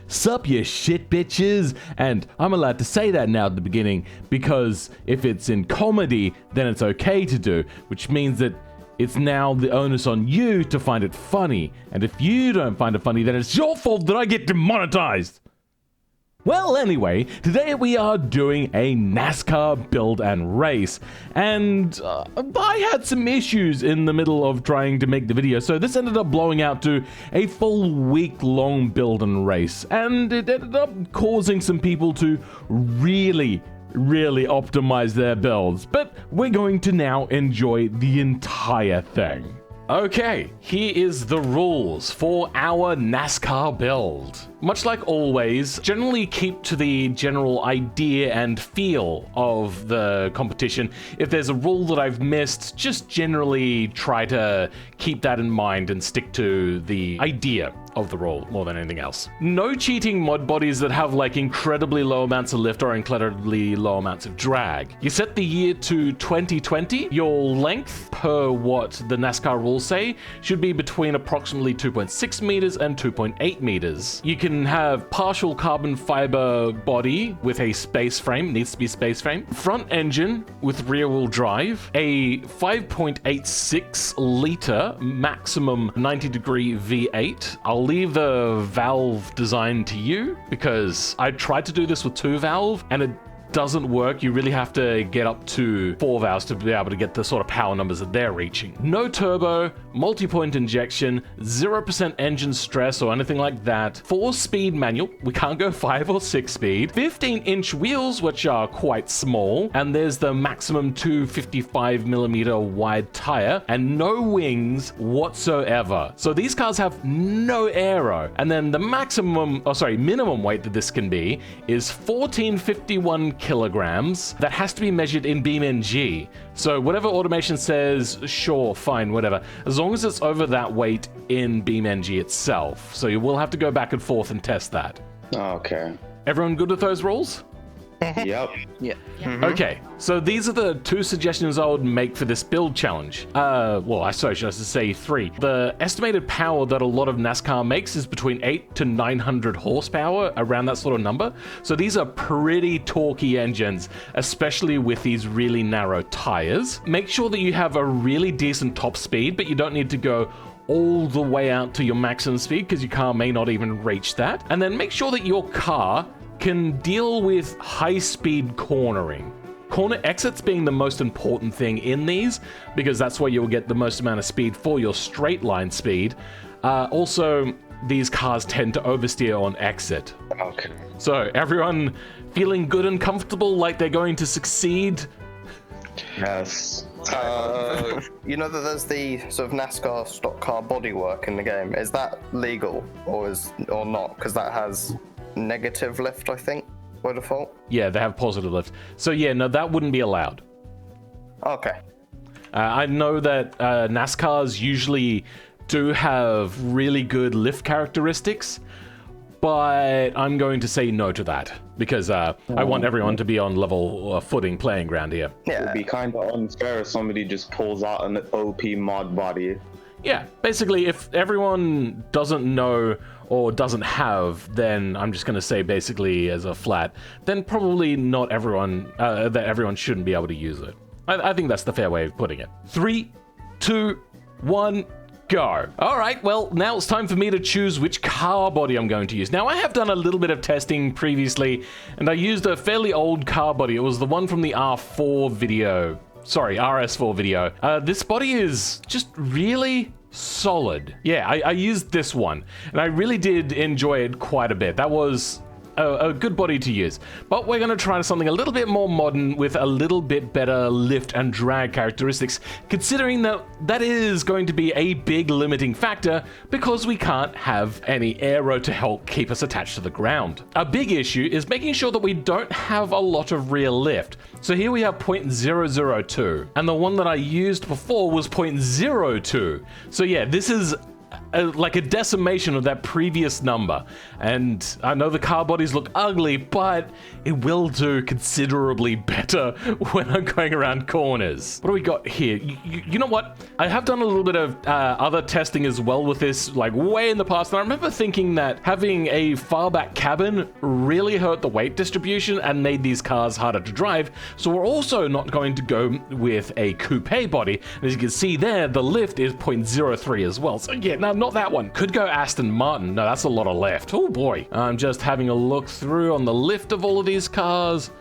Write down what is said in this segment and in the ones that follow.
Sup, you shit bitches? And I'm allowed to say that now at the beginning because if it's in comedy, then it's okay to do, which means that it's now the onus on you to find it funny. And if you don't find it funny, then it's your fault that I get demonetized. Well, anyway, today we are doing a NASCAR Build and Race, and I had some issues in the middle of trying to make the video, so this ended up blowing out to a full week-long build and race, and it ended up causing some people to really optimize their builds, but we're going to now enjoy the entire thing. Okay, here is the rules for our NASCAR build. Much like always, generally keep to the general idea and feel of the competition. If there's a rule that I've missed, just generally try to keep that in mind and stick to the idea of the rule more than anything else. No cheating mod bodies that have like incredibly low amounts of lift or incredibly low amounts of drag. You set the year to 2020. Your length, per what the NASCAR rules say, should be between approximately 2.6 meters and 2.8 meters. You can have partial carbon fiber body with a space frame, needs to be space frame, front engine with rear wheel drive, a 5.86 liter maximum 90-degree V8. I'll leave the valve design to you because I tried to do this with 2 valve and it doesn't work. You really have to get up to 4 valves to be able to get the sort of power numbers that they're reaching. No turbo, multi-point injection, 0% engine stress or anything like that. 4-speed manual, we can't go 5 or 6 speed. 15-inch wheels, which are quite small, and there's the maximum 255mm wide tire, and no wings whatsoever. So these cars have no aero, and then the minimum weight that this can be is 1451 kilograms. That has to be measured in BeamMP. So whatever automation says, sure, fine, whatever. As long as it's over that weight in BeamMP itself. So you will have to go back and forth and test that. Okay. Everyone good with those rules? Yep. Yeah. Okay, so these are the 2 suggestions I would make for this build challenge. Well, I suppose I should say 3. The estimated power that a lot of NASCAR makes is between 8 to 900 horsepower, around that sort of number. So these are pretty torquey engines, especially with these really narrow tires. Make sure that you have a really decent top speed, but you don't need to go all the way out to your maximum speed because your car may not even reach that. And then make sure that your car can deal with high-speed cornering. Corner exits being the most important thing in these, because that's where you'll get the most amount of speed for your straight line speed. Also, these cars tend to oversteer on exit. Okay. So everyone feeling good and comfortable like they're going to succeed? Yes. You know that there's the sort of NASCAR stock car bodywork in the game. Is that legal or not? Because that has negative lift, I think, by default. Yeah, they have positive lift. So yeah, no, that wouldn't be allowed. Okay. I know that NASCARs usually do have really good lift characteristics, but I'm going to say no to that because I want everyone to be on level footing playing ground here. Yeah. It'd be kind of unfair if somebody just pulls out an OP mod body. Yeah, basically, if everyone doesn't know or doesn't have, then I'm just going to say basically as a flat, then probably not everyone, that everyone shouldn't be able to use it. I think that's the fair way of putting it. 3, 2, 1, go. All right, well, now it's time for me to choose which car body I'm going to use. Now, I have done a little bit of testing previously, and I used a fairly old car body. It was the one from the R4 video. Sorry, RS4 video. This body is just really solid. Yeah, I used this one, and I really did enjoy it quite a bit. That was a good body to use. But we're going to try something a little bit more modern with a little bit better lift and drag characteristics, considering that that is going to be a big limiting factor because we can't have any aero to help keep us attached to the ground. A big issue is making sure that we don't have a lot of rear lift. So here we have 0.002, and the one that I used before was 0.02. So yeah, this is like a decimation of that previous number. And I know the car bodies look ugly, but it will do considerably better when I'm going around corners. What do we got here? You know what? I have done a little bit of other testing as well with this, like way in the past. And I remember thinking that having a far back cabin really hurt the weight distribution and made these cars harder to drive. So we're also not going to go with a coupe body. And as you can see there, the lift is 0.03 as well. So yeah, no, not that one. Could go Aston Martin. No, that's a lot of lift. Oh boy. I'm just having a look through on the lift of all of these cars.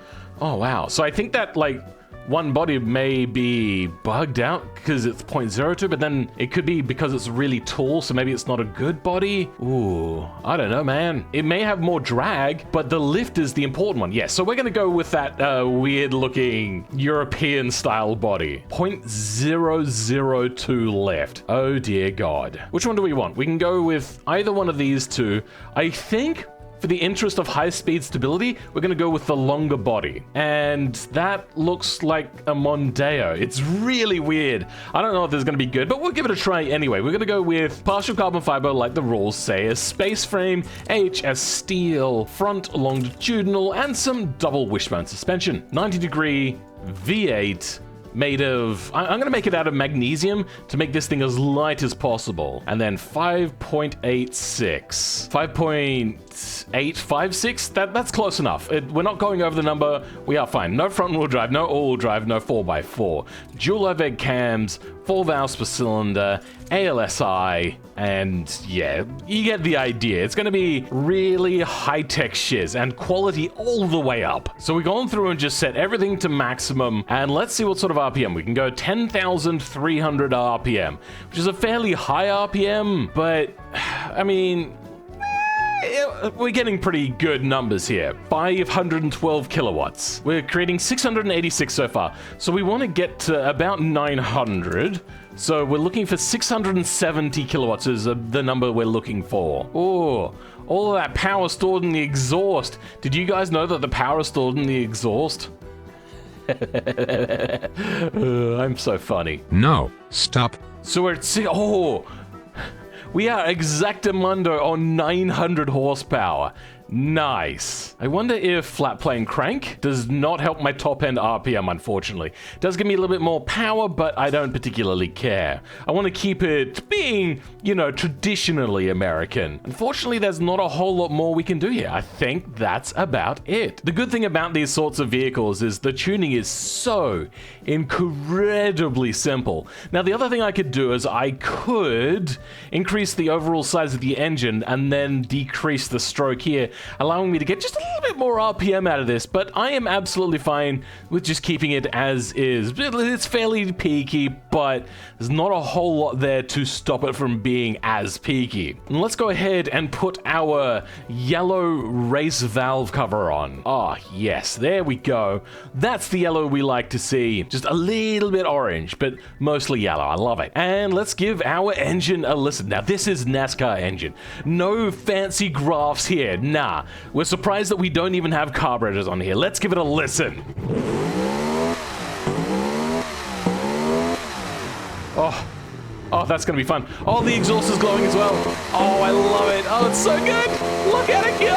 Oh wow. So I think that like one body may be bugged out because it's 0.02, but then it could be because it's really tall, so maybe it's not a good body. Ooh, I don't know, man. It may have more drag, but the lift is the important one. Yeah, so we're gonna go with that weird-looking European-style body. 0.002 lift. Oh dear God. Which one do we want? We can go with either one of these two. I think for the interest of high-speed stability, we're going to go with the longer body. And that looks like a Mondeo. It's really weird. I don't know if this is going to be good, but we'll give it a try anyway. We're going to go with partial carbon fiber, like the rules say, a space frame, H as steel, front longitudinal, and some double wishbone suspension. 90-degree V8. Made of, I'm going to make it out of magnesium to make this thing as light as possible. And then 5.86. 5.856? That's close enough. We're not going over the number. We are fine. No front wheel drive, no all-wheel drive, no 4x4. Dual overhead cams, 4 valves per cylinder, ALSI, and yeah, you get the idea. It's going to be really high-tech shiz and quality all the way up. So we've gone through and just set everything to maximum, and let's see what sort of RPM. We can go 10,300 RPM, which is a fairly high RPM, but I mean, we're getting pretty good numbers here. 512 kilowatts. We're creating 686 so far. So we want to get to about 900. So we're looking for 670 kilowatts is the number we're looking for. Oh, all of that power stored in the exhaust. Did you guys know that the power is stored in the exhaust? I'm so funny. No, stop. So we're at we are exactamundo on 900 horsepower. Nice. I wonder if flat plane crank does not help my top end RPM, unfortunately. It does give me a little bit more power, but I don't particularly care. I want to keep it being, you know, traditionally American. Unfortunately, there's not a whole lot more we can do here. I think that's about it. The good thing about these sorts of vehicles is the tuning is so incredibly simple. Now, the other thing I could do is I could increase the overall size of the engine and then decrease the stroke here, allowing me to get just a little bit more RPM out of this, but I am absolutely fine with just keeping it as is. It's fairly peaky, but there's not a whole lot there to stop it from being as peaky. And let's go ahead and put our yellow race valve cover on. Ah, yes, there we go. That's the yellow we like to see. Just a little bit orange, but mostly yellow. I love it. And let's give our engine a listen. Now, this is NASCAR engine. No fancy graphs here. Nah. We're surprised that we don't even have carburetors on here. Let's give it a listen. Oh, that's gonna be fun. Oh, the exhaust is glowing as well. Oh, I love it. Oh, it's so good. Look at it go.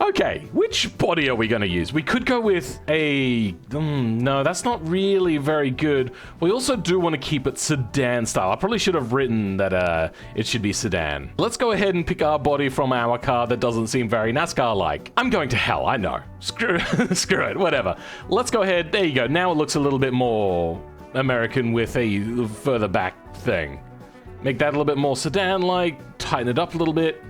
Okay, which body are we going to use? We could go with a... no, that's not really very good. We also do want to keep it sedan style. I probably should have written that it should be sedan. Let's go ahead and pick our body from our car that doesn't seem very NASCAR-like. I'm going to hell, I know. Screw it, whatever. Let's go ahead. There you go. Now it looks a little bit more American with a further back thing. Make that a little bit more sedan-like. Tighten it up a little bit.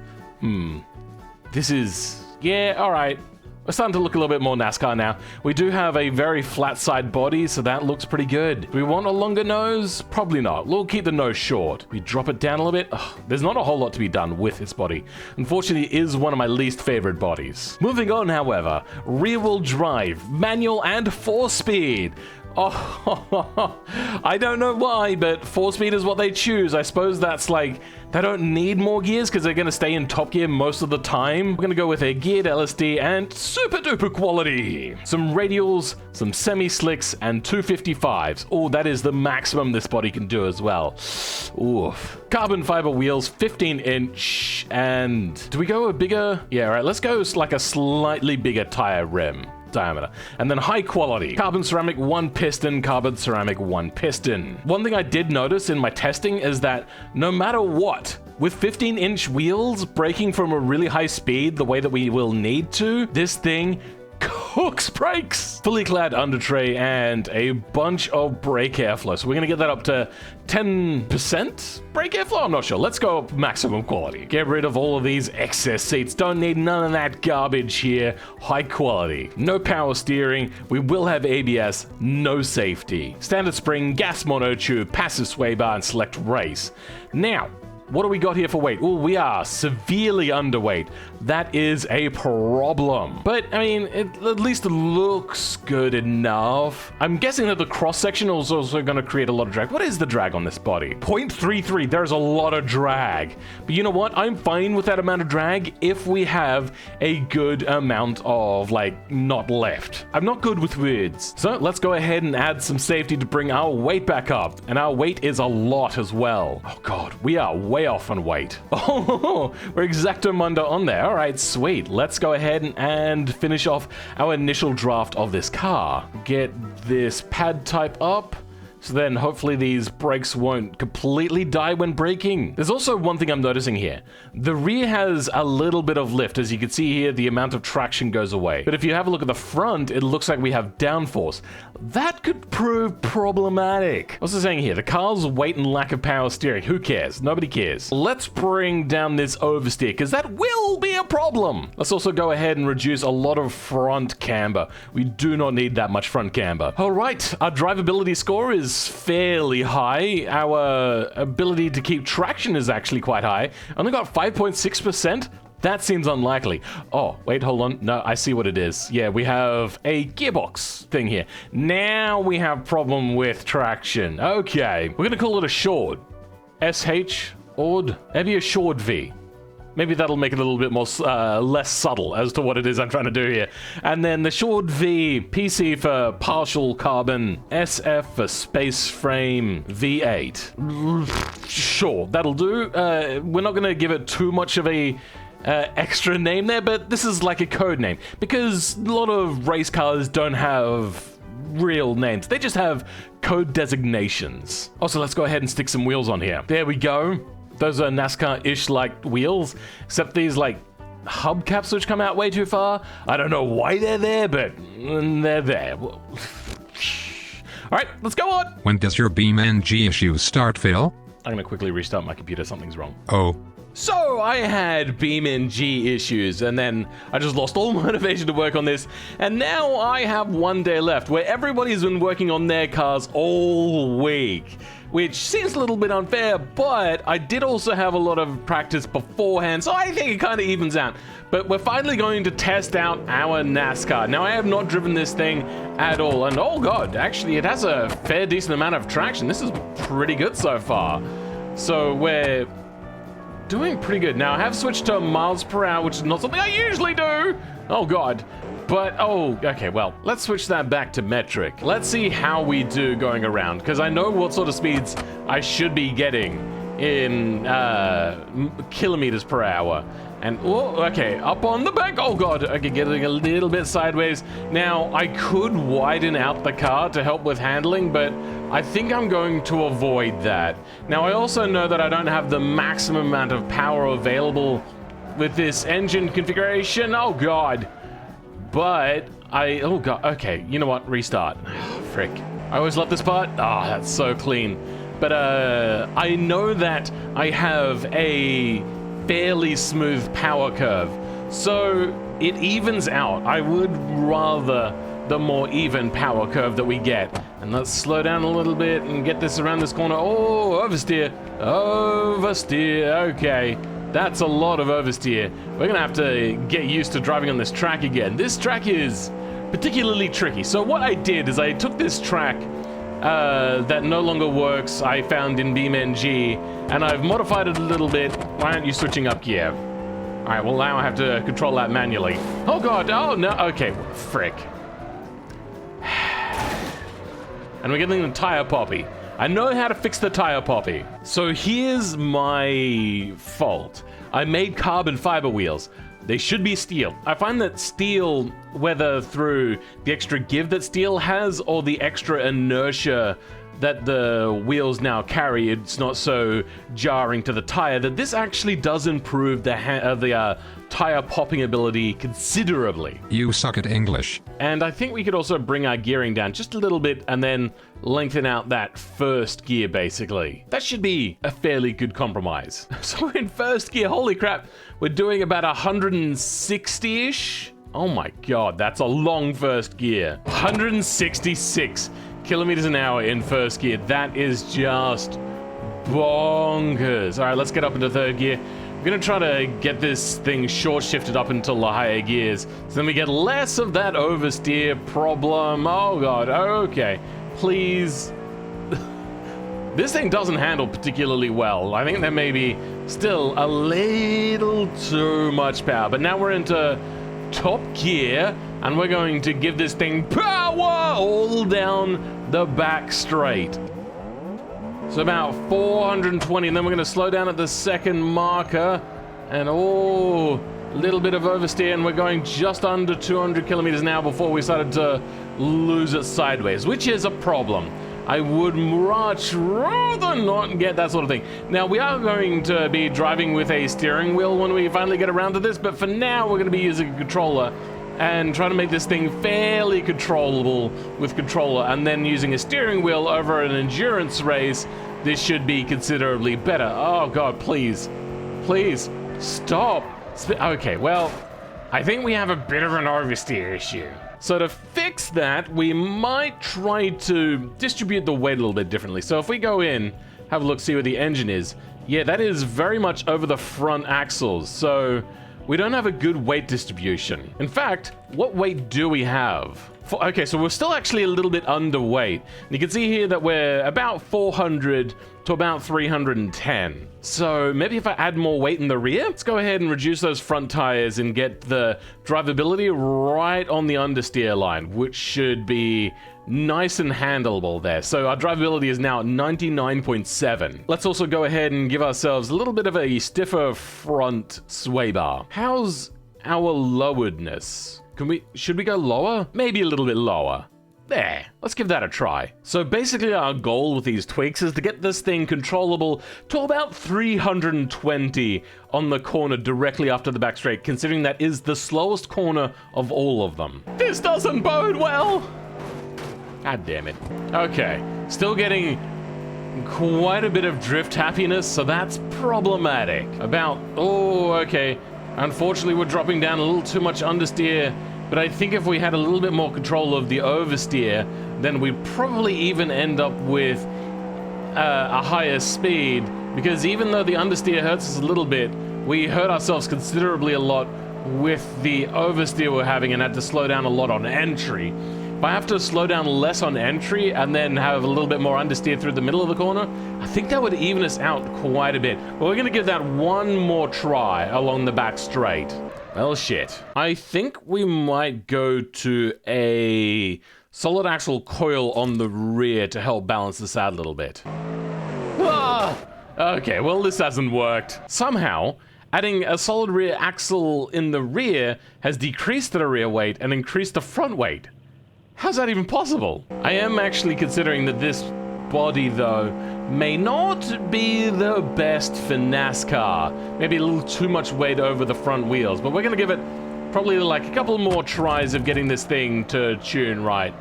This is... yeah, all right. We're starting to look a little bit more NASCAR now. We do have a very flat side body, so that looks pretty good. Do we want a longer nose? Probably not. We'll keep the nose short. We drop it down a little bit. Ugh, there's not a whole lot to be done with this body. Unfortunately, it is one of my least favorite bodies. Moving on, however, rear wheel drive, manual and 4-speed. Oh, I don't know why, but 4-speed is what they choose. I suppose that's like, they don't need more gears because they're going to stay in top gear most of the time. We're going to go with a geared LSD and super duper quality. Some radials, some semi-slicks, and 255s. Oh, that is the maximum this body can do as well. Oof. Carbon fiber wheels, 15-inch, and do we go a bigger? Yeah, right, let's go like a slightly bigger tire rim diameter, and then high quality carbon ceramic 1 piston, carbon ceramic 1 piston. One thing I did notice in my testing is that no matter what, with 15-inch wheels braking from a really high speed the way that we will need to, this thing cooks brakes. Fully clad under tray and a bunch of brake airflow. So we're gonna get that up to 10% brake airflow. I'm not sure. Let's go up maximum quality. Get rid of all of these excess seats. Don't need none of that garbage here. High quality. No power steering. We will have ABS. No safety. Standard spring, gas monotube, passive sway bar, and select race. Now, what do we got here for weight? Oh, we are severely underweight. That is a problem. But, I mean, it at least looks good enough. I'm guessing that the cross-section is also going to create a lot of drag. What is the drag on this body? 0.33. There's a lot of drag. But you know what? I'm fine with that amount of drag if we have a good amount of, like, not left. I'm not good with words. So let's go ahead and add some safety to bring our weight back up. And our weight is a lot as well. Oh, God. We are way off on weight. Oh, we're exactamundo on there. All right, sweet. Let's go ahead and finish off our initial draft of this car. Get this pad type up. So then hopefully these brakes won't completely die when braking. There's also one thing I'm noticing here. The rear has a little bit of lift. As you can see here, the amount of traction goes away. But if you have a look at the front, it looks like we have downforce. That could prove problematic. What's it saying here? The car's weight and lack of power steering. Who cares? Nobody cares. Let's bring down this oversteer because that will be a problem. Let's also go ahead and reduce a lot of front camber. We do not need that much front camber. All right, our drivability score is fairly high. Our ability to keep traction is actually quite high. Only got 5.6%. That seems unlikely. Oh, wait, hold on. No, I see what it is. Yeah, we have a gearbox thing here. Now we have problem with traction. Okay, we're gonna call it a short. SH, ORD, maybe a short V. Maybe that'll make it a little bit more less subtle as to what it is I'm trying to do here. And then the short V, PC for partial carbon, SF for space frame, V8. Sure, that'll do. We're not going to give it too much of a extra name there, but this is like a code name because a lot of race cars don't have real names. They just have code designations. Also, let's go ahead and stick some wheels on here. There we go. Those are NASCAR-ish like wheels, except these like hubcaps which come out way too far. I don't know why they're there, but they're there. All right, let's go on. When does your BeamMP issue start, Phil? I'm gonna quickly restart my computer. Something's wrong. Oh. So I had BeamMP issues, and then I just lost all motivation to work on this, and now I have 1 day left where everybody's been working on their cars all week, which seems a little bit unfair, but I did also have a lot of practice beforehand, so I think it kind of evens out. But we're finally going to test out our NASCAR. Now, I have not driven this thing at all, and oh god, actually it has a fair decent amount of traction. This is pretty good so far. So we're doing pretty good. Now, I have switched to miles per hour, which is not something I usually do. Oh god. But, oh, okay, well, let's switch that back to metric. Let's see how we do going around, because I know what sort of speeds I should be getting in kilometers per hour. And, oh, okay, up on the back. Oh, God, okay, getting a little bit sideways. Now, I could widen out the car to help with handling, but I think I'm going to avoid that. Now, I also know that I don't have the maximum amount of power available with this engine configuration. Oh, God. But oh god, okay, you know what, restart. Frick. I always love this part. Ah, oh, that's so clean. But I know that I have a fairly smooth power curve, so it evens out. I would rather the more even power curve that we get. And let's slow down a little bit and get this around this corner. Oh, oversteer, oversteer, okay. That's a lot of oversteer. We're gonna have to get used to driving on this track again. This track is particularly tricky. So what I did is I took this track that no longer works, I found in BeamNG, and I've modified it a little bit. Why aren't you switching up gear? Alright, well now I have to control that manually. Oh god, oh no, okay, frick. And we're getting the tire poppy. I know how to fix the tire poppy. So here's my fault. I made carbon fiber wheels. They should be steel. I find that steel, whether through the extra give that steel has or the extra inertia that the wheels now carry, it's not so jarring to the tire, that this actually does improve the tire popping ability considerably. You suck at English. And I think we could also bring our gearing down just a little bit and then lengthen out that first gear, basically. That should be a fairly good compromise. So we're in first gear, holy crap, we're doing about 160-ish. Oh my god, that's a long first gear. 166 kilometers an hour in first gear. That is just bonkers. All right, let's get up into third gear. We're gonna try to get this thing short shifted up until the higher gears, so then we get less of that oversteer problem. Oh god, okay, please. This thing doesn't handle particularly well. I think there may be still a little too much power, but now we're into top gear, and we're going to give this thing power all down the back straight. So about 420, and then we're going to slow down at the second marker, and oh, a little bit of oversteer, and we're going just under 200 kilometers an hour before we started to lose it sideways, which is a problem. I would much rather not get that sort of thing. Now, we are going to be driving with a steering wheel when we finally get around to this, but for now, we're going to be using a controller and trying to make this thing fairly controllable with controller, and then using a steering wheel over an endurance race, this should be considerably better. Oh god, please. Please, stop. Okay, well, I think we have a bit of an oversteer issue. So to fix that, we might try to distribute the weight a little bit differently. So if we go in, have a look, see where the engine is. Yeah, that is very much over the front axles. So we don't have a good weight distribution. In fact, what weight do we have? Okay, so we're still actually a little bit underweight. And you can see here that we're about 400 to about 310. So maybe if I add more weight in the rear, let's go ahead and reduce those front tires and get the drivability right on the understeer line, which should be nice and handleable there. So our drivability is now at 99.7. Let's also go ahead and give ourselves a little bit of a stiffer front sway bar. How's our loweredness? Should we go lower? Maybe a little bit lower. There, let's give that a try. So basically our goal with these tweaks is to get this thing controllable to about 320 on the corner directly after the back straight, considering that is the slowest corner of all of them. This doesn't bode well! God damn it. Okay, still getting quite a bit of drift happiness, so that's problematic. Okay. Unfortunately, we're dropping down a little too much understeer, but I think if we had a little bit more control of the oversteer, then we'd probably even end up with a higher speed, because even though the understeer hurts us a little bit, we hurt ourselves considerably a lot with the oversteer we're having and had to slow down a lot on entry. If I have to slow down less on entry and then have a little bit more understeer through the middle of the corner, I think that would even us out quite a bit. But we're going to give that one more try along the back straight. Well, shit. I think we might go to a solid axle coil on the rear to help balance this out a little bit. Ah! Okay, well, this hasn't worked. Somehow, adding a solid rear axle in the rear has decreased the rear weight and increased the front weight. How's that even possible? I am actually considering that this body, though, may not be the best for NASCAR. Maybe a little too much weight over the front wheels, but we're gonna give it probably like a couple more tries of getting this thing to tune right.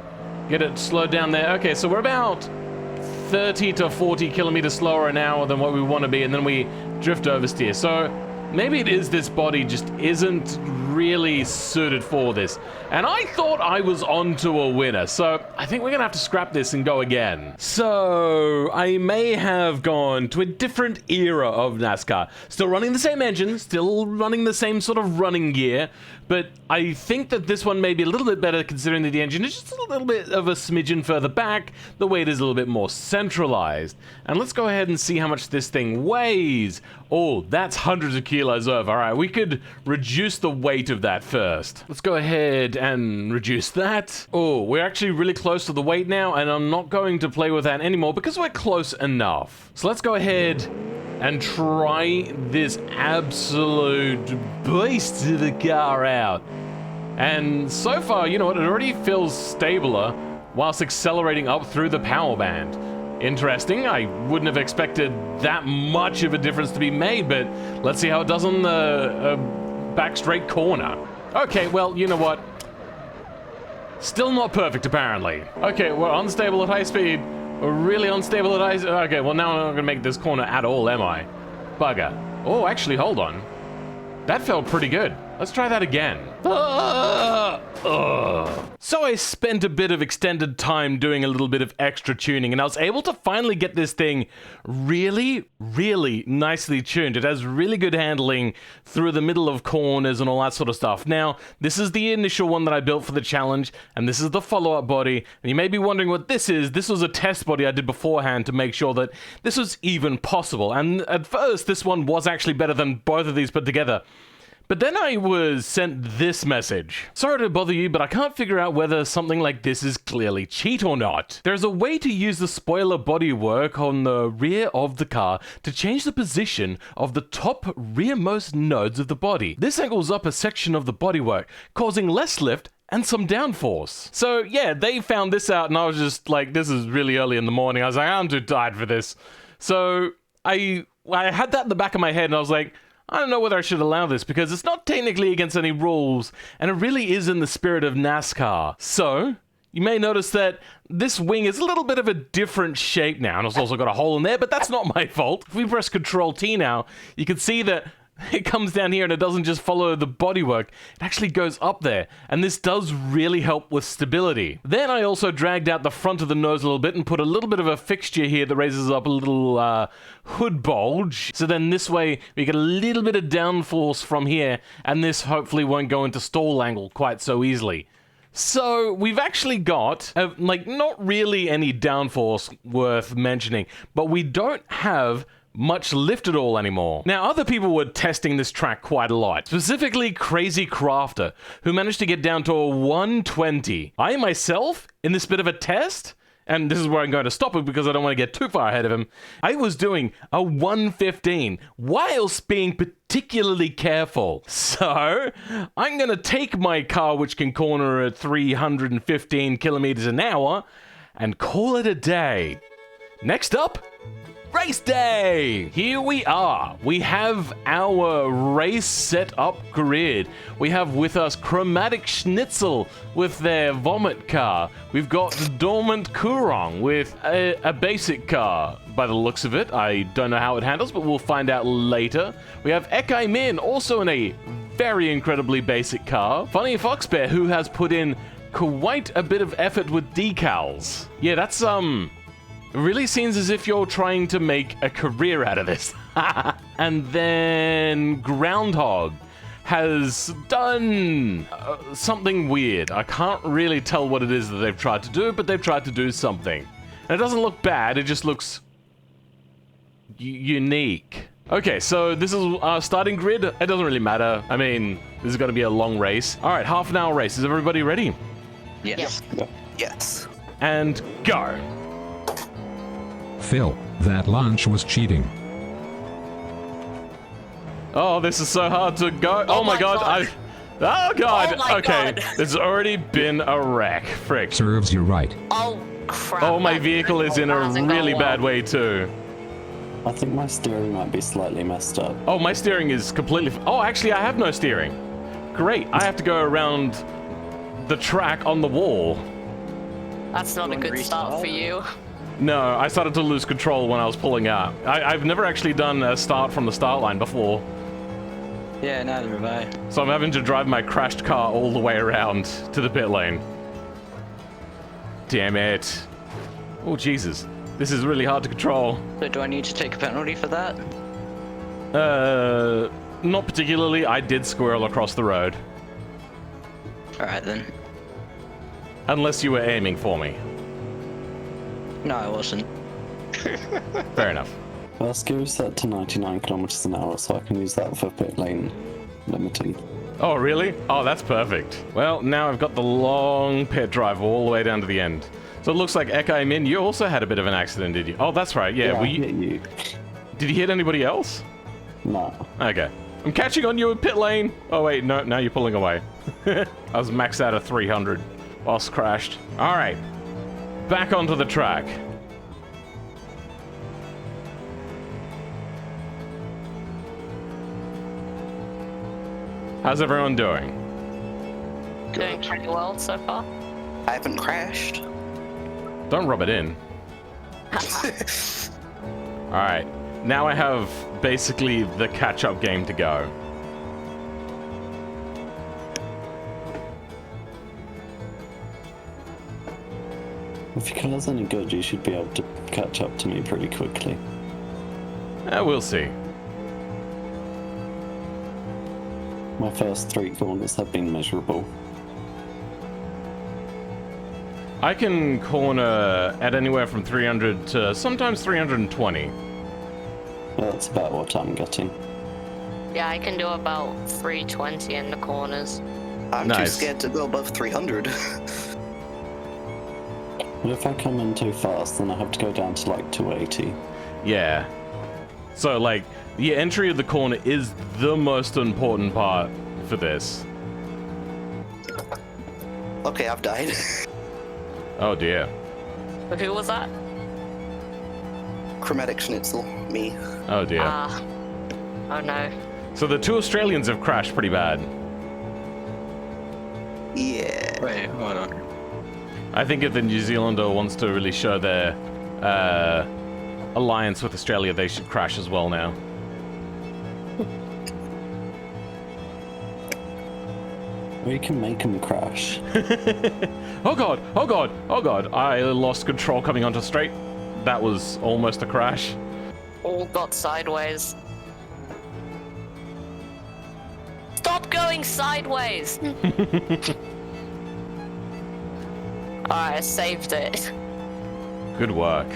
Get it slowed down there. Okay, so we're about 30 to 40 kilometers slower an hour than what we want to be, and then we drift oversteer. So maybe it is this body just isn't really suited for this. And I thought I was onto a winner, so I think we're gonna have to scrap this and go again. So I may have gone to a different era of NASCAR. Still running the same engine, still running the same sort of running gear, but I think that this one may be a little bit better considering that the engine is just a little bit of a smidgen further back, the weight is a little bit more centralized. And let's go ahead and see how much this thing weighs. Oh, that's hundreds of kilos over. All right, we could reduce the weight of that first. Let's go ahead and reduce that. Oh, we're actually really close to the weight now, and I'm not going to play with that anymore because we're close enough. So let's go ahead and try this absolute beast of a car out. And so far, you know what, it already feels stabler whilst accelerating up through the power band. Interesting, I wouldn't have expected that much of a difference to be made, but let's see how it does on the back straight corner. Okay, well, you know what? Still not perfect, apparently. Okay, we're unstable at high speed. We're really unstable at high speed. Okay, well, now I'm not gonna make this corner at all, am I? Bugger. Oh, actually, hold on. That felt pretty good. Let's try that again. So I spent a bit of extended time doing a little bit of extra tuning, and I was able to finally get this thing really, really nicely tuned. It has really good handling through the middle of corners and all that sort of stuff. Now, this is the initial one that I built for the challenge, and this is the follow-up body. And you may be wondering what this is. This was a test body I did beforehand to make sure that this was even possible. And at first, this one was actually better than both of these put together. But then I was sent this message. Sorry to bother you, but I can't figure out whether something like this is clearly cheat or not. There's a way to use the spoiler bodywork on the rear of the car to change the position of the top rearmost nodes of the body. This angles up a section of the bodywork, causing less lift and some downforce. So yeah, they found this out and I was just like, this is really early in the morning. I was like, I'm too tired for this. So I had that in the back of my head and I was like, I don't know whether I should allow this because it's not technically against any rules and it really is in the spirit of NASCAR. So you may notice that this wing is a little bit of a different shape now, and it's also got a hole in there, but that's not my fault. If we press Control-T now, you can see that it comes down here and it doesn't just follow the bodywork, it actually goes up there, and this does really help with stability. Then I also dragged out the front of the nose a little bit and put a little bit of a fixture here that raises up a little hood bulge, so then this way we get a little bit of downforce from here, and this hopefully won't go into stall angle quite so easily. So we've actually got, like, not really any downforce worth mentioning, but we don't have much lift at all anymore. Now, other people were testing this track quite a lot, specifically Crazy Crafter, who managed to get down to a 120. I myself, in this bit of a test, and this is where I'm going to stop it because I don't want to get too far ahead of him, I was doing a 115 whilst being particularly careful. So I'm going to take my car, which can corner at 315 kilometers an hour, and call it a day. Next up, race day! Here we are. We have our race set up grid. We have with us Chromatic Schnitzel with their vomit car. We've got Dormant Kurong with a basic car. By the looks of it, I don't know how it handles, but we'll find out later. We have Ekai Min, also in a very incredibly basic car. Funny Foxbear, who has put in quite a bit of effort with decals. Yeah, that's it really seems as if you're trying to make a career out of this. And then Groundhog has done something weird. I can't really tell what it is that they've tried to do, but they've tried to do something. And it doesn't look bad, it just looks unique. Okay, so this is our starting grid. It doesn't really matter. I mean, this is going to be a long race. All right, half an hour race. Is everybody ready? Yes. Yes. And go. Phil, that lunch was cheating. Oh, this is so hard to go. Oh my god. Oh god. Oh my okay. God. There's already been a wreck. Frick. Serves you right. Oh, crap. Oh, my that vehicle is in a hasn't really gone bad well. way too. I think my steering might be slightly messed up. Oh, my steering is completely... Oh, actually, I have no steering. Great. I have to go around the track on the wall. That's not a good start for you. No, I started to lose control when I was pulling out. I've never actually done a start from the start line before. Yeah, neither have I. So I'm having to drive my crashed car all the way around to the pit lane. Damn it. Oh, Jesus. This is really hard to control. So do I need to take a penalty for that? Not particularly. I did squirrel across the road. Alright then. Unless you were aiming for me. No, I wasn't. Fair enough. First gear is set to 99 kilometers an hour, so I can use that for pit lane limiting. Oh, really? Oh, that's perfect. Well, now I've got the long pit drive all the way down to the end. So it looks like Ekai Min, you also had a bit of an accident, did you? Oh, that's right. Yeah. I hit you. Did you hit anybody else? No. Okay. I'm catching on you in pit lane. Oh, wait. No, now you're pulling away. I was maxed out at 300. Boss crashed. All right. Back onto the track. How's everyone doing? Doing pretty well so far. I haven't crashed. Don't rub it in. Alright, now I have basically the catch-up game to go. If your car's any good, you should be able to catch up to me pretty quickly. We'll see. My first 3 corners have been miserable. I can corner at anywhere from 300 to sometimes 320. That's about what I'm getting. Yeah, I can do about 320 in the corners. I'm Nice. too scared to go above 300. But if I come in too fast, then I have to go down to like 280. Yeah. So, like, the entry of the corner is the most important part for this. Okay, I've died. Oh dear. But who was that? Chromatic Schnitzel, me. Oh dear. Ah. Oh no. So the 2 Australians have crashed pretty bad. Yeah. Wait, hold on. I think if the New Zealander wants to really show their alliance with Australia, they should crash as well now. Or you can make them crash. Oh god, oh god, oh god. I lost control coming onto straight. That was almost a crash. All got sideways. Stop going sideways! Alright, I saved it. Good work.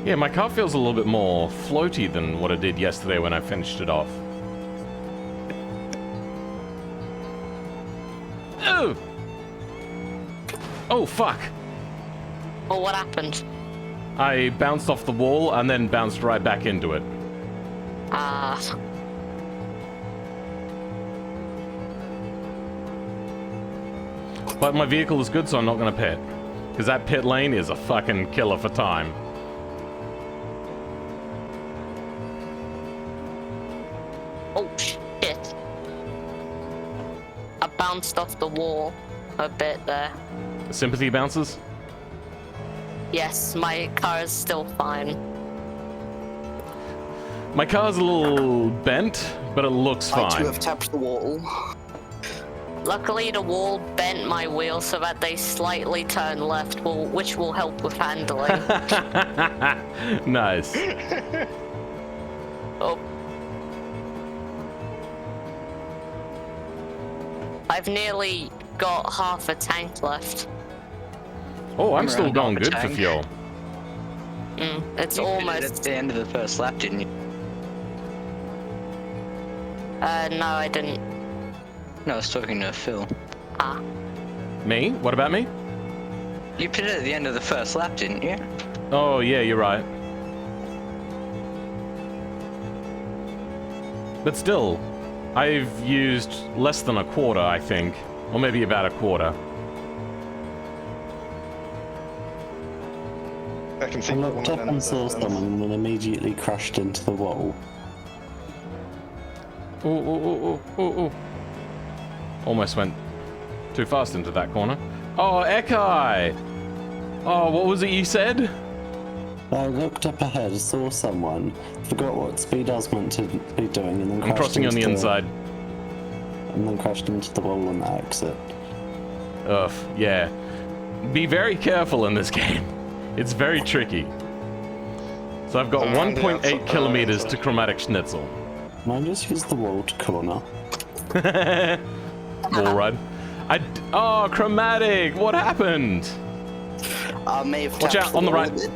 Yeah, my car feels a little bit more floaty than what it did yesterday when I finished it off. Oh! Oh, fuck. Well, what happened? I bounced off the wall and then bounced right back into it. Ah. But my vehicle is good, so I'm not gonna pit. Because that pit lane is a fucking killer for time. Oh, shit. I bounced off the wall a bit there. Sympathy bounces? Yes, my car is still fine. My car's a little bent, but it looks I too fine. have tapped the wall. Luckily, the wall bent my wheel so that they slightly turn left, which will help with handling. Nice. Oh. I've nearly got half a tank left. Oh, I'm I'm still around going half a good for tank. fuel. It's You did it almost... at the end of the first lap, didn't you? no, I didn't. No, I was talking to Phil. Ah. Me? What about me? You put it at the end of the first lap, didn't you? Oh, yeah, you're right. But still, I've used less than a quarter, I think. Or maybe about a quarter. I can I see looked up and saw someone and then immediately crashed into the wall. Ooh, ooh, ooh, ooh, ooh, ooh. Almost went too fast into that corner. Oh, Ekai! Oh, what was it you said? I looked up ahead, saw someone, forgot what speed I was meant to be doing, and then I'm crossing on the inside. And then crashed into the wall on the exit. Ugh, yeah. Be very careful in this game. It's very tricky. So I've got 1.8 kilometers to Chromatic Schnitzel. Can I just use the wall to corner? Wall ride. Oh, Chromatic! What happened? I may have Watch tapped out, on the wall a right. bit.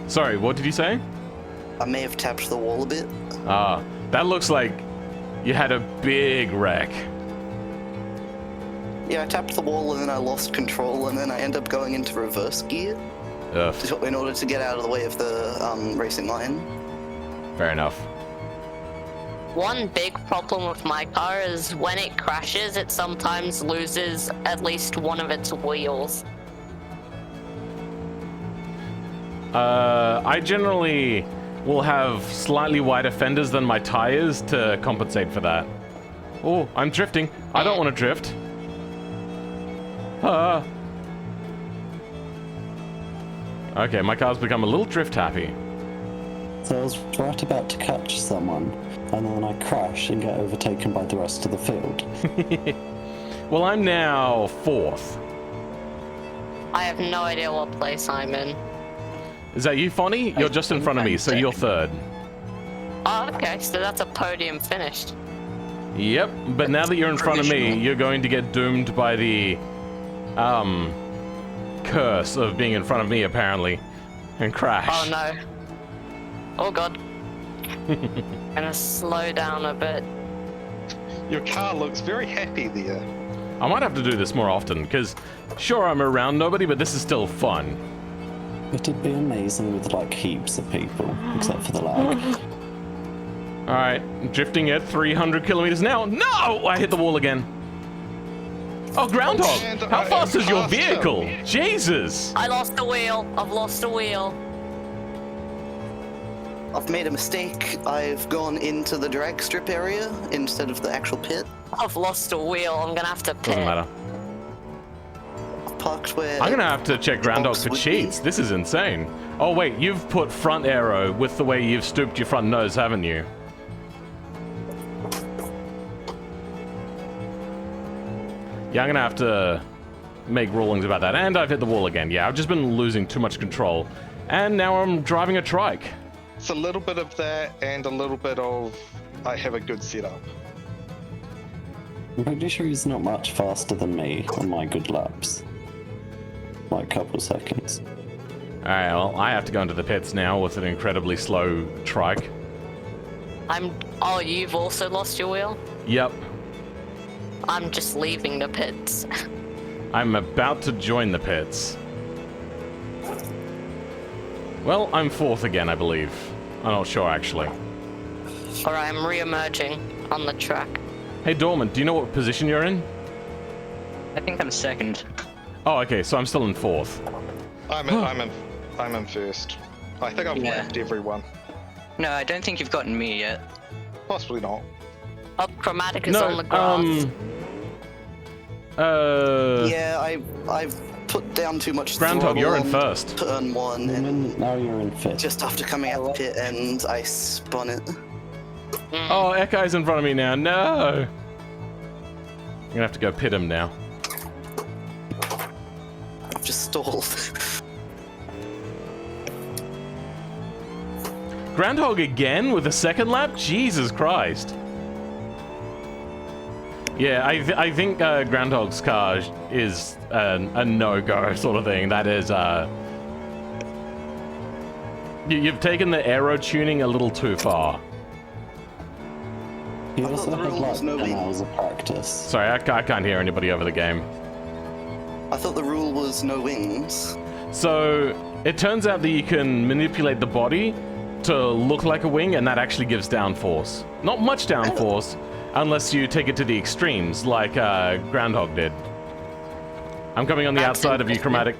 Sorry, what did you say? I may have tapped the wall a bit. Ah, that looks like you had a big wreck. Yeah, I tapped the wall and then I lost control and then I ended up going into reverse gear Ugh, in order to get out of the way of the racing line. fair enough. One big problem with my car is when it crashes, it sometimes loses at least one of its wheels. I generally will have slightly wider fenders than my tires to compensate for that. Oh, I'm drifting. I don't want to drift. Okay, my car's become a little drift happy. So I was right about to catch someone, and then I crash and get overtaken by the rest of the field. Well, I'm now fourth. I have no idea what place I'm in. Is that you, Fonny? You're just in front of me, so you're third. Oh, okay, so that's a podium finished. Yep, but now that you're in front of me, you're going to get doomed by the, curse of being in front of me, apparently, and crash. Oh no. Oh god. Gonna slow down a bit. Your car looks very happy there. I might have to do this more often, because sure, I'm around nobody, but this is still fun. It'd be amazing with like heaps of people, except for the lag. Alright, drifting at 300 kilometers an hour. No! I hit the wall again. Oh, Groundhog! And How I fast is your passed him. vehicle? Jesus! I lost a wheel. I've lost a wheel. I've made a mistake. I've gone into the drag strip area instead of the actual pit. I've lost a wheel. I'm gonna have to pit. Doesn't matter. I've parked where... I'm gonna have to check Groundhog for would be. cheats. This is insane. Oh wait, you've put front aero with the way you've stooped your front nose, haven't you? Yeah, I'm gonna have to make rulings about that. And I've hit the wall again. Yeah, I've just been losing too much control. And now I'm driving a trike. It's a little bit of that and a little bit of I have a good setup. I'm pretty sure he's not much faster than me on my good laps. Like a couple seconds. Alright, well, I have to go into the pits now with an incredibly slow trike. Oh, you've also lost your wheel? Yep. I'm just leaving the pits. I'm about to join the pits. Well, I'm fourth again, I believe. I'm not sure, actually. Alright, I'm re-emerging on the track. Hey, Dormant, do you know what position you're in? I think I'm second. Oh, okay, so I'm still in fourth. I'm in first. I think I've Yeah. left everyone. No, I don't think you've gotten me yet. Possibly not. Oh, Chromatic is on the grass. Yeah, I've put down too much Groundhog, you're in throttle on first. Turn one, And and then now you're in fifth. just after coming out the pit end, I spun it. Oh, Ekai's in front of me now. No! I'm gonna have to go pit him now. I've just stalled. Groundhog again with a second lap? Jesus Christ. Yeah, I think Groundhog's car is a no-go sort of thing. That is, you've taken the aero tuning a little too far. He I also thought the had rule like was no 10 wing. hours of practice. Sorry, I can't hear anybody over the game. I thought the rule was no wings. So, it turns out that you can manipulate the body to look like a wing, and that actually gives downforce. Not much downforce, unless you take it to the extremes, like Groundhog did. I'm coming on the That's outside of you, interesting. Chromatic.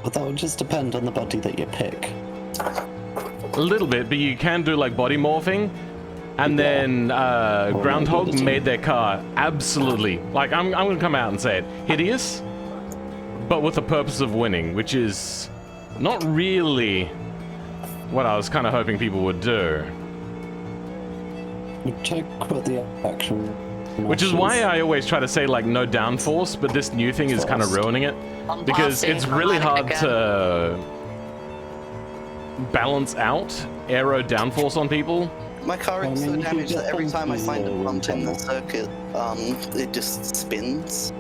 But that would just depend on the body that you pick. A little bit, but you can do like body morphing, And then Groundhog ability. made their car absolutely, like, I'm going to come out and say it, hideous, but with the purpose of winning, which is not really what I was kind of hoping people would do. Check what the actual. Which is why I always try to say, like, no downforce, but this new thing is kind of ruining it. I'm Because passing, it's I'm really at it hard again. to balance out aero downforce on people. My car is I so mean, you damaged could that every get time I them find a to bump in the tunnel. circuit, it just spins.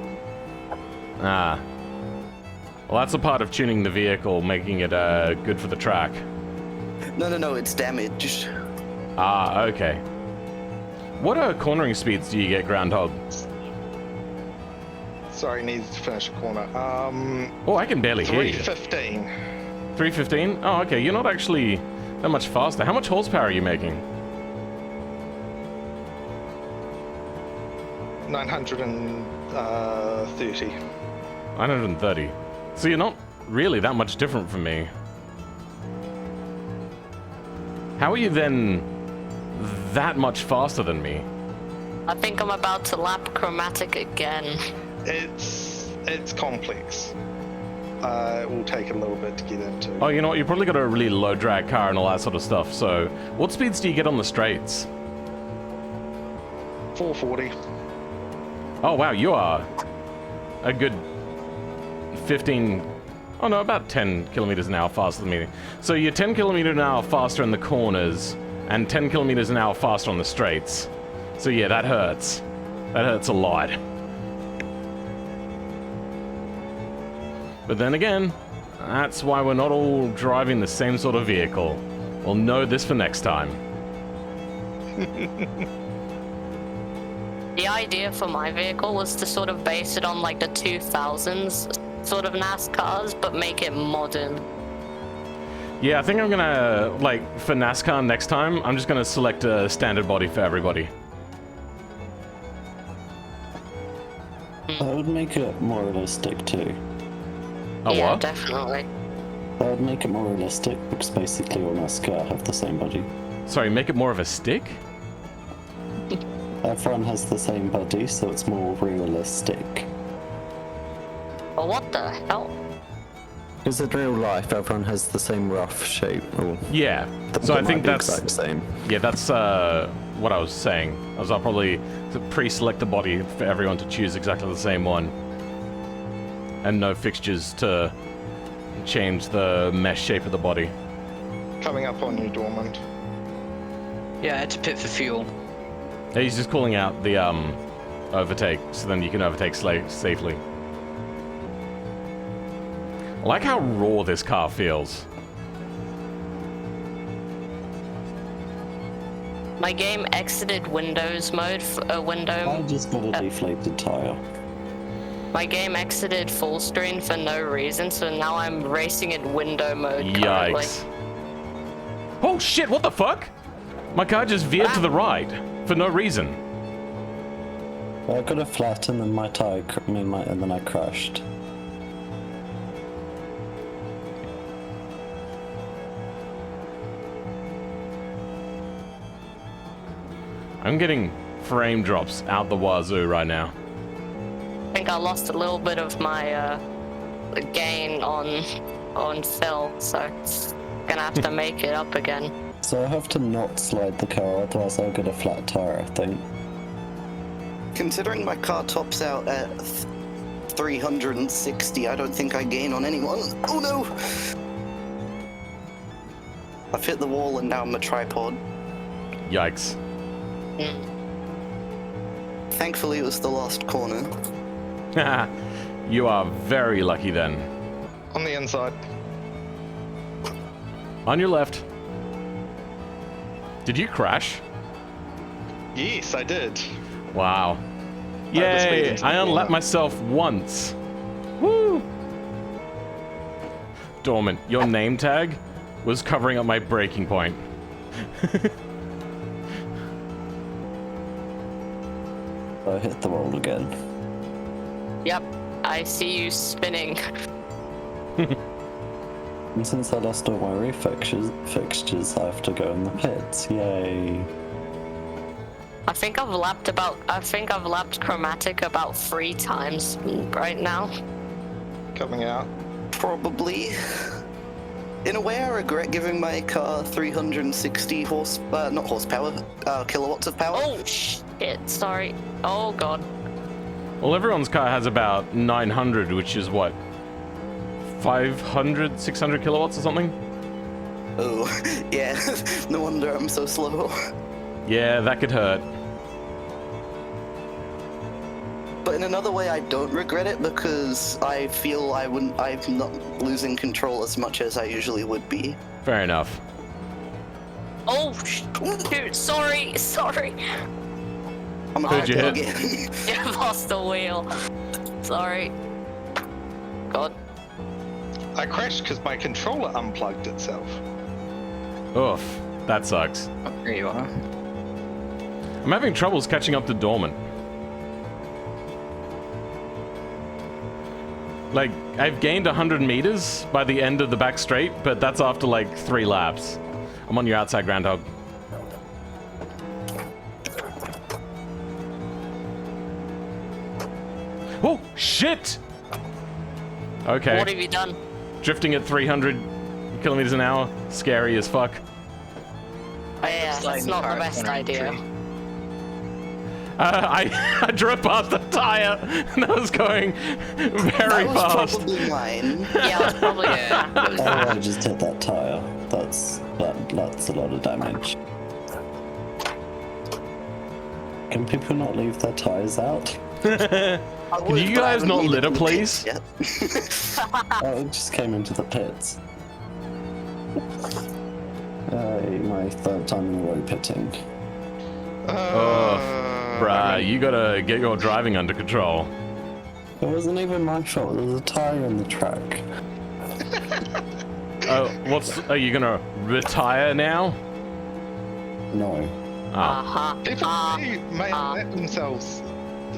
Ah. Well, that's a part of tuning the vehicle, making it good for the track. No, it's damaged. Ah, okay. What cornering speeds do you get, Groundhog? Sorry, needs to finish a corner. Oh, I can barely hear you. 315. 315? Oh, okay. You're not actually that much faster. How much horsepower are you making? 930. 930. So you're not really that much different from me. How are you then that much faster than me? I think I'm about to lap Chromatic again. It's complex. It will take a little bit to get into. Oh, you know what? You probably got a really low drag car and all that sort of stuff. So what speeds do you get on the straights? 440. Oh, wow. You are a good 15... Oh, no, about 10 kilometers an hour faster than me. So you're 10 kilometers an hour faster in the corners and 10 kilometers an hour faster on the straights. So yeah, that hurts. That hurts a lot. But then again, that's why we're not all driving the same sort of vehicle. We'll know this for next time. The idea for my vehicle was to sort of base it on like the 2000s sort of NASCARs, but make it modern. Yeah, I think I'm gonna, like, for NASCAR next time, I'm just gonna select a standard body for everybody. That would make it more realistic too. Oh, Yeah, what? definitely. That would make it more realistic because basically all NASCAR have the same body. Sorry, make it more of a stick? Everyone has the same body, so it's more realistic. But what the hell? Because in real life, everyone has the same rough shape. Or Yeah. So I think that's... the same. Yeah, that's what I was saying. I'll probably pre-select the body for everyone to choose exactly the same one. And no fixtures to change the mesh shape of the body. Coming up on you, Dormant. Yeah, I had to pit for fuel. Yeah, he's just calling out the overtake, so then you can overtake safely. I like how raw this car feels. My game exited Windows mode, I just got a deflated tire. My game exited full screen for no reason, so now I'm racing in window mode currently. Yikes. Oh shit, what the fuck? My car just veered to the right, for no reason. I got a flat and then my tire, and then I crashed. I'm getting frame drops out the wazoo right now. I think I lost a little bit of my gain on fill, so it's gonna have to make it up again. So I have to not slide the car, otherwise I'll get a flat tire, I think. Considering my car tops out at 360, I don't think I gain on anyone. Oh no! I've hit the wall and now I'm a tripod. Yikes. Thankfully it was the last corner. You are very lucky then. On the inside. On your left. Did you crash? Yes, I did. Wow. was Yay! speeding to the I unlapped corner. myself once. Woo! Dormant, your name tag was covering up my breaking point. I hit the wall again. Yep, I see you spinning. And since I lost all my rear fixtures, I have to go in the pits. Yay. I think I've lapped Chromatic about 3 times right now. Coming out. Probably. In a way, I regret giving my car 360 not horsepower, kilowatts of power. Oh shit, sorry. Oh god. Well, everyone's car has about 900, which is what? 500, 600 kilowatts or something? Oh, yeah. No wonder I'm so slow. Yeah, that could hurt. But in another way, I don't regret it because I feel I'm not losing control as much as I usually would be. Fair enough. Oh shoot, sorry. I'm Who'd you hit? again. I lost the wheel. Sorry. God. I crashed because my controller unplugged itself. Oof, that sucks. Oh, there you are. I'm having troubles catching up to Dorman. Like, I've gained 100 meters by the end of the back straight, but that's after like 3 laps. I'm on your outside, Groundhog. Oh, shit! Okay. What have you done? Drifting at 300 kilometers an hour. Scary as fuck. Oh, yeah, that's not the best idea. I drove past the tire and I was going very That was fast. probably mine. Yeah, that's probably Oh, I just hit that tire. That's a lot of damage. Can people not leave their tires out? Can you guys not litter, please? Oh, it just came into the pits. My 3rd time in a row pitting. Bruh, you gotta get your driving under control. It wasn't even my fault. There was a tire in the track. Oh, are you gonna retire now? No. Ah. People may let themselves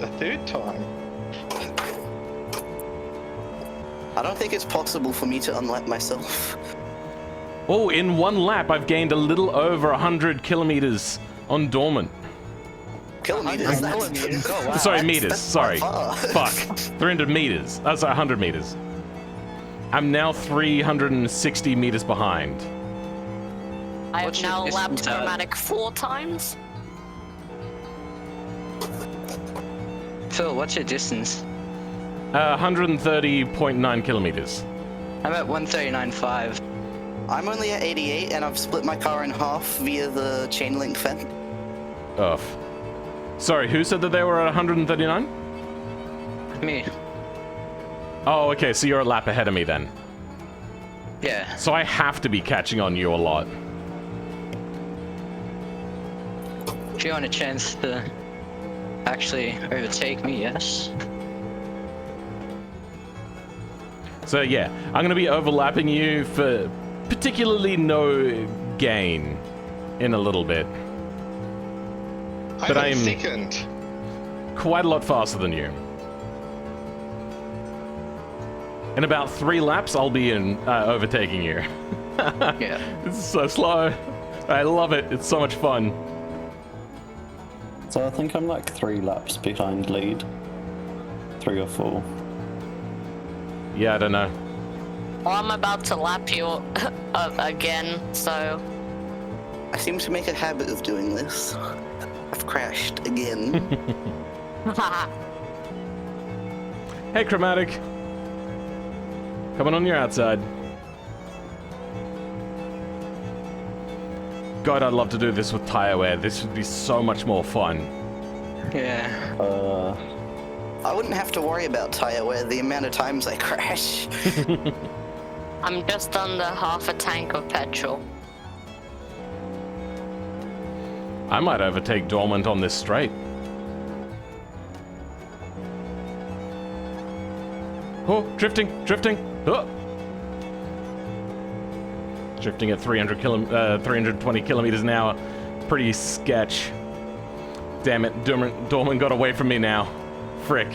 a 3rd time. I don't think it's possible for me to unlap myself. Oh, in 1 lap, I've gained a little over 100 kilometers on Dormant. Kilometers? Oh, wow. Sorry, meters. that's Sorry. far. Fuck. 300 meters. That's 100 meters. I'm now 360 meters behind. I have What's your now lapped distance out? Chromatic 4 times. Phil, what's your distance? 130.9 kilometers. I'm at 139.5. I'm only at 88 and I've split my car in half via the chain link fence. Ugh. Sorry, who said that they were at 139? Me. Oh, okay, so you're a lap ahead of me then. Yeah. So I have to be catching on you a lot. If you want a chance to actually overtake me, yes. So yeah, I'm gonna be overlapping you for particularly no gain in a little bit. But I'm I'm 2nd. quite a lot faster than you. In about 3 laps, I'll be overtaking you. Yeah. This is so slow. I love it. It's so much fun. So I think I'm like 3 laps behind lead. 3 or 4. Yeah, I don't know. Well, I'm about to lap you again, so... I seem to make a habit of doing this. I've crashed again. Hey, Chromatic. Coming on your outside. God, I'd love to do this with tire wear. This would be so much more fun. Yeah. I wouldn't have to worry about tire wear the amount of times I crash. I'm just under half a tank of petrol. I might overtake Dormant on this straight. Oh, drifting. Oh. Drifting at 320 kilometers an hour. Pretty sketch. Damn it, Dorman got away from me now. Frick.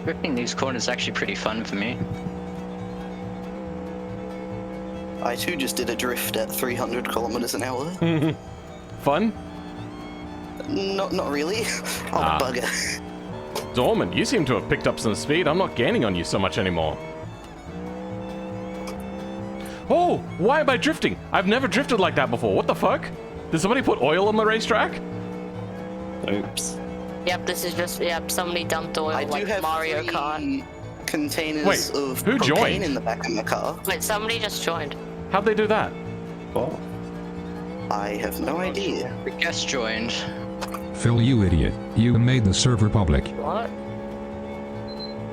Ripping these corners is actually pretty fun for me. I too just did a drift at 300 kilometers an hour. Fun? Not really. Oh, bugger. Dorman, you seem to have picked up some speed. I'm not gaining on you so much anymore. Oh, why am I drifting? I've never drifted like that before. What the fuck? Did somebody put oil on the racetrack? Oops. Yep, this is just, yep, somebody dumped oil I do like have Mario 3 Kart. containers Wait, of who propane joined? in the back of my car. Wait, somebody just joined. How'd they do that? What? I have no idea. The guest joined. Phil, you idiot. You made the server public. What?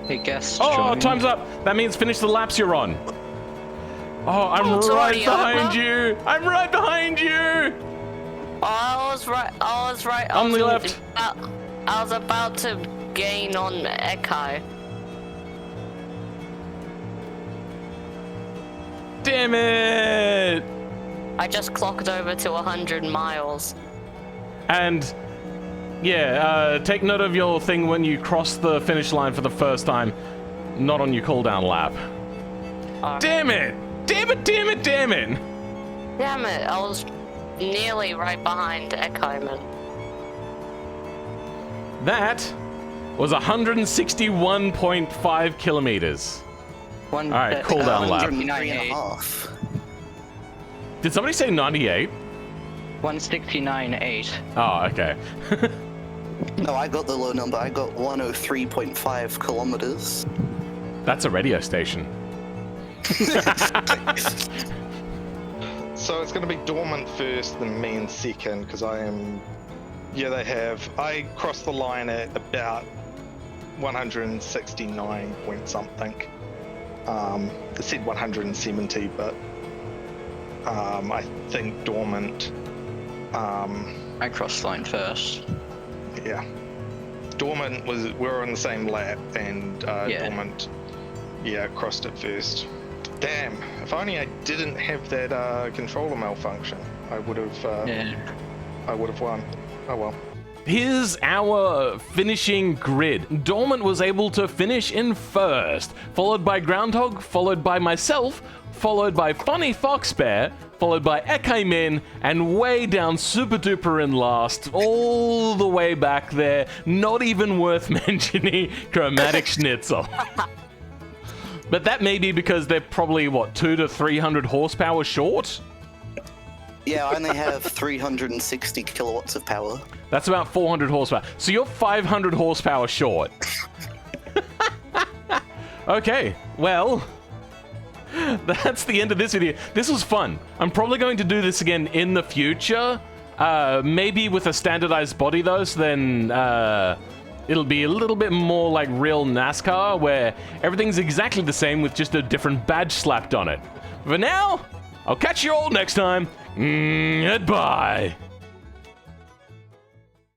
A guest Oh, joined. time's up. That means finish the laps you're on. Oh, I'm Oh, it's right already behind over? you. I'm right behind you. Oh, I was right. On the left. I was about to gain on Echo. Damn it. I just clocked over to 100 miles. And yeah, take note of your thing when you cross the finish line for the first time. Not on your cooldown lap. Damn it! Damn it, damn it, damn it! Damn it, I was nearly right behind Echo, man. That was 161.5 kilometers. One. All right, cool down lap. 103.5. Did somebody say 98? 169.8. Oh, okay. No, I got the low number. I got 103.5 kilometers. That's a radio station. So it's going to be Dormant first, then me in second, because I am. Yeah, they have. I crossed the line at about 169 point something. It said 170, but I think Dormant. I crossed line first. Yeah, Dormant we were on the same lap, and Yeah. Dormant, yeah, crossed it first. Damn! If only I didn't have that controller malfunction, I would have. Yeah. I would have won. Oh well. Here's our finishing grid. Dormant was able to finish in first, followed by Groundhog, followed by myself, followed by Funny Fox Bear, followed by Ekaimin, and way down super duper in last, all the way back there, not even worth mentioning, Chromatic Schnitzel. But that may be because they're probably, what, 200 to 300 horsepower short? Yeah, I only have 360 kilowatts of power. That's about 400 horsepower. So you're 500 horsepower short. Okay, well, that's the end of this video. This was fun. I'm probably going to do this again in the future. Maybe with a standardized body though, so then it'll be a little bit more like real NASCAR, where everything's exactly the same with just a different badge slapped on it. For now, I'll catch you all next time. Goodbye.